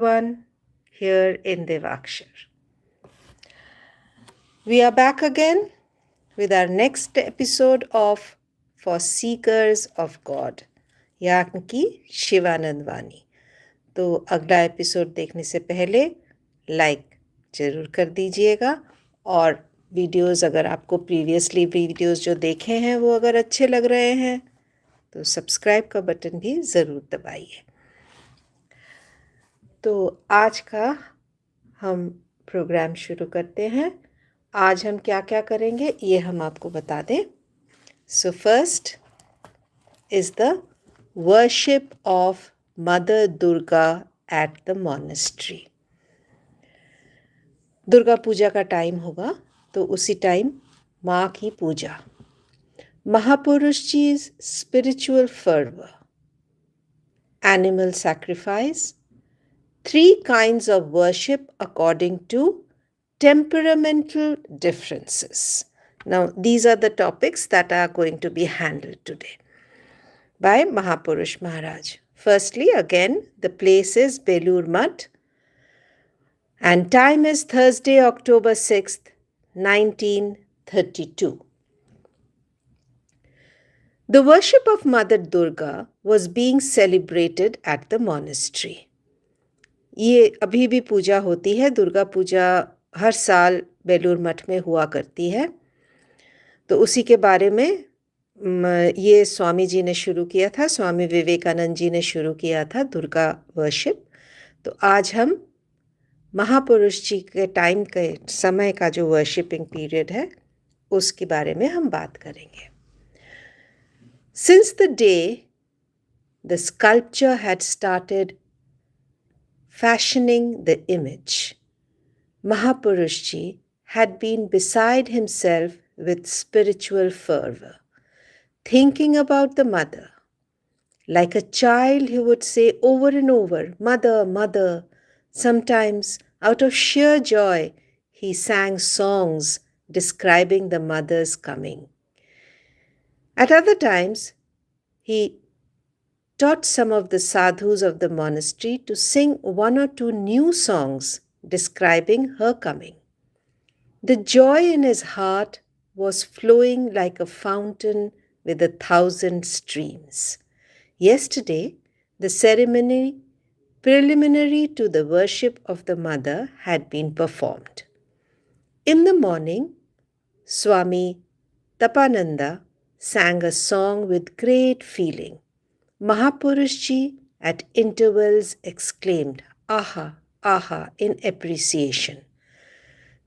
everyone here in Devakshar. We are back again with our next episode of For Seekers of God, यानी कि शिवानंद वाणी. तो अगला episode देखने से पहले लाइक ज़रूर कर दीजिएगा और वीडियोस अगर आपको प्रीवियसली वीडियोस जो देखे हैं वो अगर अच्छे लग रहे हैं तो सब्सक्राइब का बटन भी ज़रूर दबाइए. तो आज का हम प्रोग्राम शुरू करते हैं. आज हम क्या क्या करेंगे ये हम आपको बता दें. So first is the worship of mother Durga at the monastery. Durga Puja का टाइम होगा तो उसी टाइम माँ की पूजा. महापुरुष जी spiritual fervour, animal sacrifice, 3 kinds of worship according to temperamental differences. Now, these are the topics that are going to be handled today by Mahapurush Maharaj. Firstly, again, the place is Belur Mutt and time is Thursday, October 6th, 1932. The worship of Mother Durga was being celebrated at the monastery. ये अभी भी पूजा होती है. दुर्गा पूजा हर साल बेलूर मठ में हुआ करती है. तो उसी के बारे में ये स्वामी जी ने शुरू किया था. स्वामी विवेकानंद जी ने शुरू किया था दुर्गा वर्शिप. तो आज हम महापुरुष जी के टाइम के समय का जो वर्शिपिंग पीरियड है उसके बारे में हम बात करेंगे. Since the day the sculpture had started fashioning the image, Mahapurush ji had been beside himself with spiritual fervor, thinking about the mother. Like a child, he would say over and over, "Mother, Mother." Sometimes, out of sheer joy, he sang songs describing the mother's coming. At other times, he taught some of the sadhus of the monastery to sing 1 or 2 new songs describing her coming. The joy in his heart was flowing like a fountain with 1,000 streams. Yesterday, the ceremony preliminary to the worship of the mother had been performed. In the morning, Swami Tapananda sang a song with great feeling. Mahapurush ji at intervals exclaimed, "Aha, aha," in appreciation.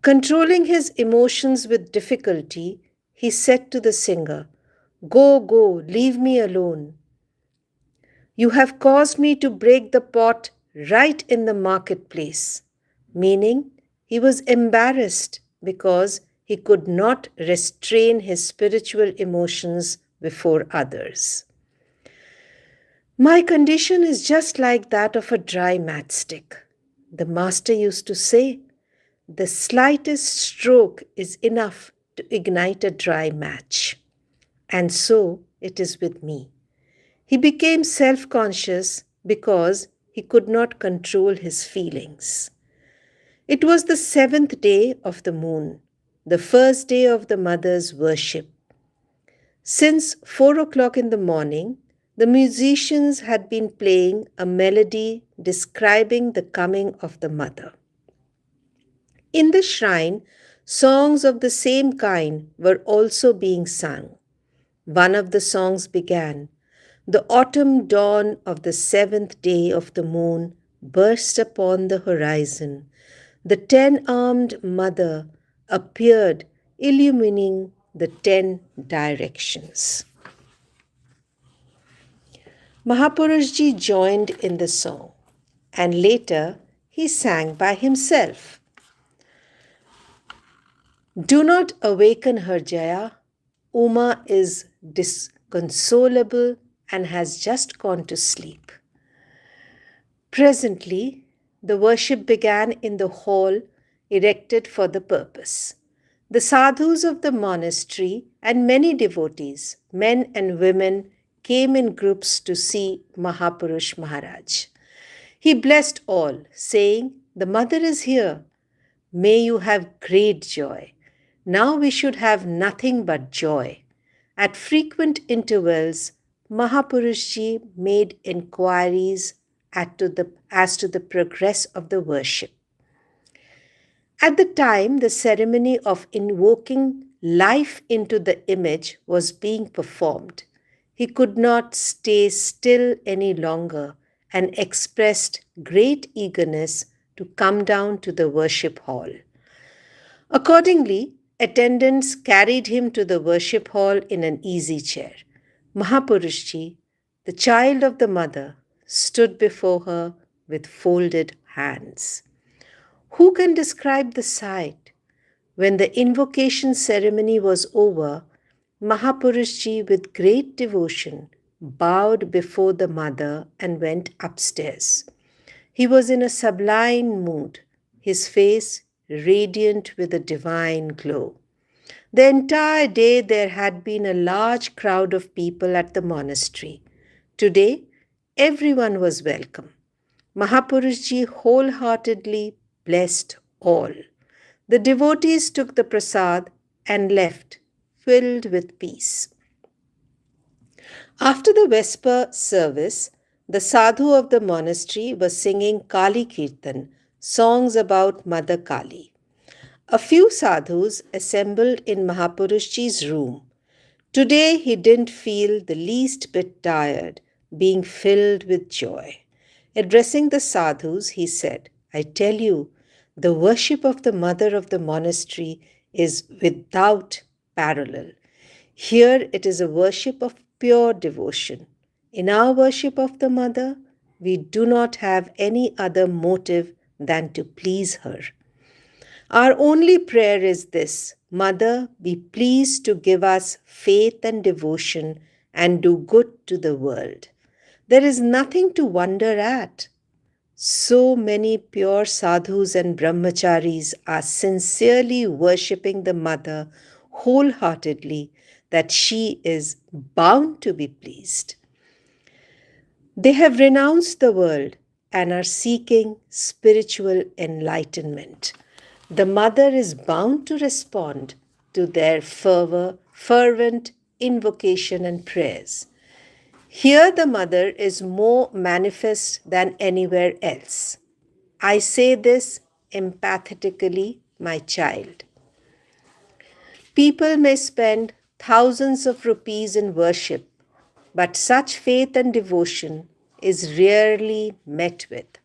Controlling his emotions with difficulty, he said to the singer, "Go, go, leave me alone. You have caused me to break the pot right in the marketplace," meaning he was embarrassed because he could not restrain his spiritual emotions before others. "My condition is just like that of a dry matchstick," the master used to say. "The slightest stroke is enough to ignite a dry match. And so it is with me." He became self-conscious because he could not control his feelings. It was the 7th day of the moon, the first day of the mother's worship. Since 4 o'clock in the morning, the musicians had been playing a melody describing the coming of the mother. In the shrine, songs of the same kind were also being sung. One of the songs began, "The autumn dawn of the 7th day of the moon burst upon the horizon. The 10-armed mother appeared, illumining the 10 directions." Mahapurush ji joined in the song and later he sang by himself. "Do not awaken her, Jaya. Uma is disconsolable and has just gone to sleep." Presently, the worship began in the hall erected for the purpose. The sadhus of the monastery and many devotees, men and women, came in groups to see Mahapurush Maharaj. He blessed all, saying, "The mother is here. May you have great joy. Now we should have nothing but joy." At frequent intervals, Mahapurushji made inquiries as to the progress of the worship. At the time the ceremony of invoking life into the image was being performed, he could not stay still any longer and expressed great eagerness to come down to the worship hall. Accordingly, attendants carried him to the worship hall in an easy chair. Mahapurushji, the child of the mother, stood before her with folded hands. Who can describe the sight? When the invocation ceremony was over, Mahapurushji, with great devotion, bowed before the mother and went upstairs. He was in a sublime mood, his face radiant with a divine glow. The entire day there had been a large crowd of people at the monastery. Today, everyone was welcome. Mahapurushji wholeheartedly blessed all. The devotees took the prasad and left, filled with peace. After the Vesper service, the sadhu of the monastery was singing Kali Kirtan, songs about Mother Kali. A few sadhus assembled in Mahapurushji's room. Today he didn't feel the least bit tired, being filled with joy. Addressing the sadhus, he said, "I tell you, the worship of the mother of the monastery is without parallel. Here it is a worship of pure devotion. In our worship of the mother, we do not have any other motive than to please her. Our only prayer is this: Mother, be pleased to give us faith and devotion and do good to the world." There is nothing to wonder at. So many pure sadhus and brahmacharis are sincerely worshipping the mother wholeheartedly that she is bound to be pleased. They have renounced the world and are seeking spiritual enlightenment. The mother is bound to respond to their fervent invocation and prayers. Here the mother is more manifest than anywhere else. I say this empathetically, my child. People may spend thousands of rupees in worship, but such faith and devotion is rarely met with.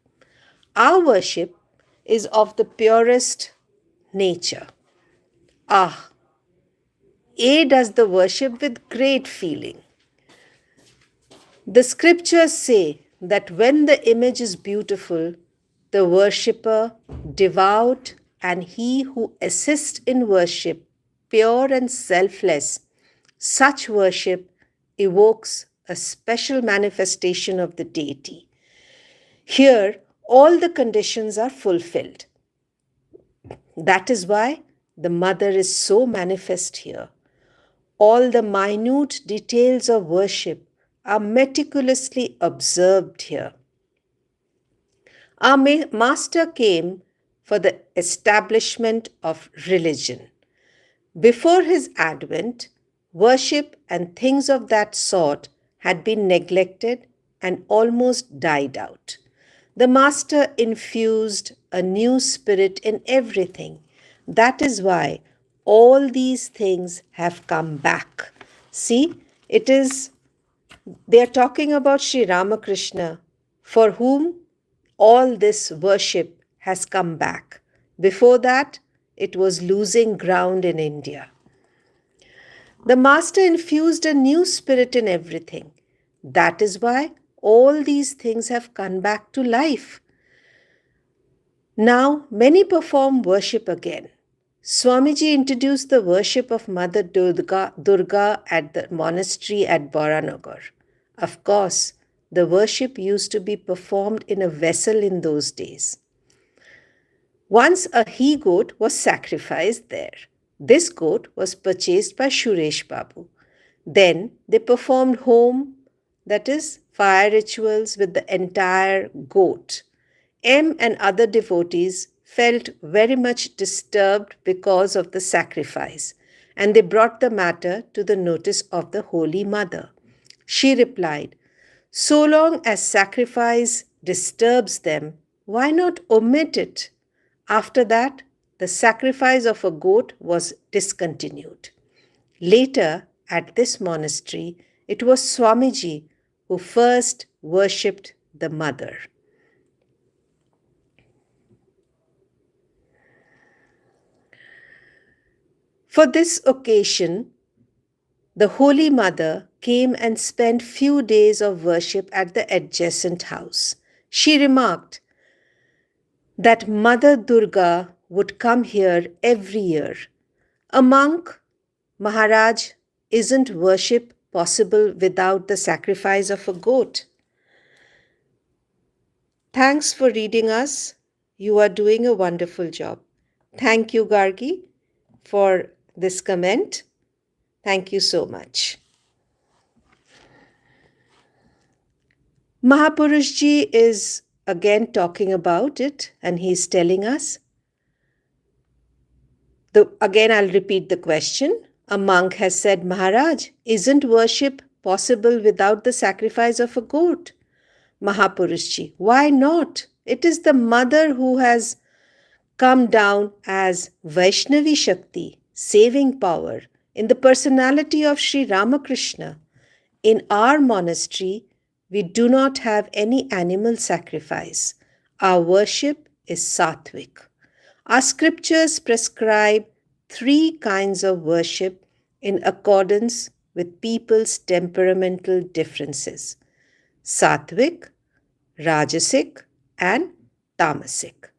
Our worship is of the purest nature. Ah, A does the worship with great feeling. The scriptures say that when the image is beautiful, the worshipper, devout, and he who assists in worship, pure and selfless, such worship evokes a special manifestation of the deity. Here, all the conditions are fulfilled. That is why the mother is so manifest here. All the minute details of worship are meticulously observed here. Our master came for the establishment of religion. Before his advent, worship and things of that sort had been neglected and almost died out. The master infused a new spirit in everything. That is why all these things have come back. See, they are talking about Sri Ramakrishna, for whom all this worship has come back. Before that, it was losing ground in India. The master infused a new spirit in everything. That is why all these things have come back to life. Now, many perform worship again. Swamiji introduced the worship of Mother Durga at the monastery at Baranagar. Of course, the worship used to be performed in a vessel in those days. Once a he-goat was sacrificed there. This goat was purchased by Suresh Babu. Then they performed home, that is, fire rituals with the entire goat. M and other devotees felt very much disturbed because of the sacrifice, and they brought the matter to the notice of the Holy Mother. She replied, "So long as sacrifice disturbs them, why not omit it?" After that, the sacrifice of a goat was discontinued. Later, at this monastery, it was Swamiji who first worshipped the Mother. For this occasion, the Holy Mother came and spent few days of worship at the adjacent house. She remarked that Mother Durga would come here every year. A monk, Maharaj, isn't worship possible without the sacrifice of a goat? Thanks for reading us. You are doing a wonderful job. Thank you, Gargi, for this comment. Thank you so much. Mahapurushji is again talking about it, and he's telling us. Again, I'll repeat the question. A monk has said, "Maharaj, isn't worship possible without the sacrifice of a goat?" Mahapurushji, why not? It is the Mother who has come down as Vaishnavi Shakti, saving power, in the personality of Sri Ramakrishna. In our monastery, we do not have any animal sacrifice. Our worship is sattvic. Our scriptures prescribe 3 kinds of worship in accordance with people's temperamental differences: sattvic, rajasic, and tamasic.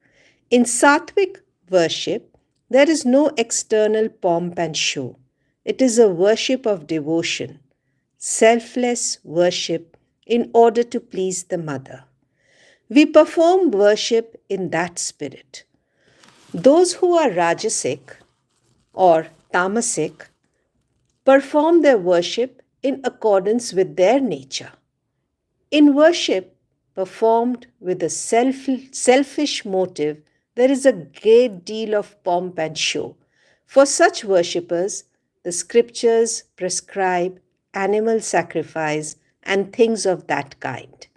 In sattvic worship, there is no external pomp and show. It is a worship of devotion, selfless worship in order to please the Mother. We perform worship in that spirit. Those who are rajasic or tamasic perform their worship in accordance with their nature. In worship performed with a selfish motive, there is a great deal of pomp and show. For such worshippers, the scriptures prescribe animal sacrifice and things of that kind.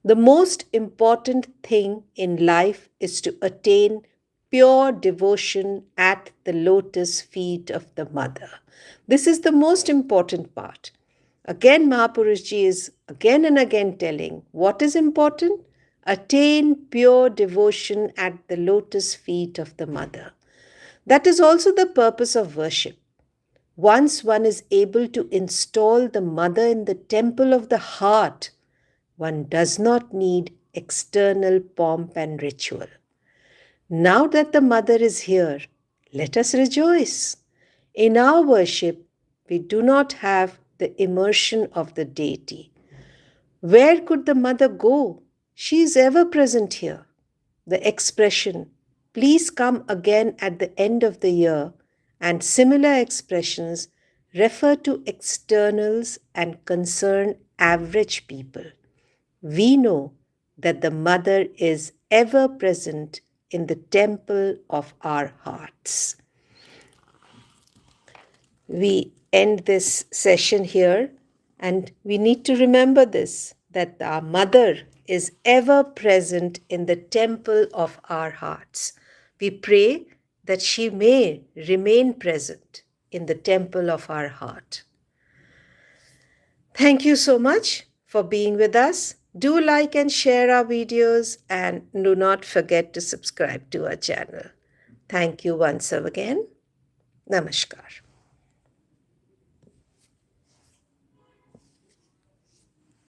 The most important thing in life is to attain pure devotion at the lotus feet of the Mother. This is the most important part. Again, Mahapurushji is again and again telling what is important? Attain pure devotion at the lotus feet of the Mother. That is also the purpose of worship. Once one is able to install the Mother in the temple of the heart, one does not need external pomp and ritual. Now that the Mother is here, let us rejoice. In our worship, we do not have the immersion of the deity. Where could the Mother go? She is ever present here. The expression, "Please come again at the end of the year," and similar expressions refer to externals and concern average people. We know that the Mother is ever present in the temple of our hearts. We end this session here, and we need to remember this, that our Mother is ever present in the temple of our hearts. We pray that she may remain present in the temple of our heart. Thank you so much for being with us. Do like and share our videos, and do not forget to subscribe to our channel. Thank you once again. Namaskar.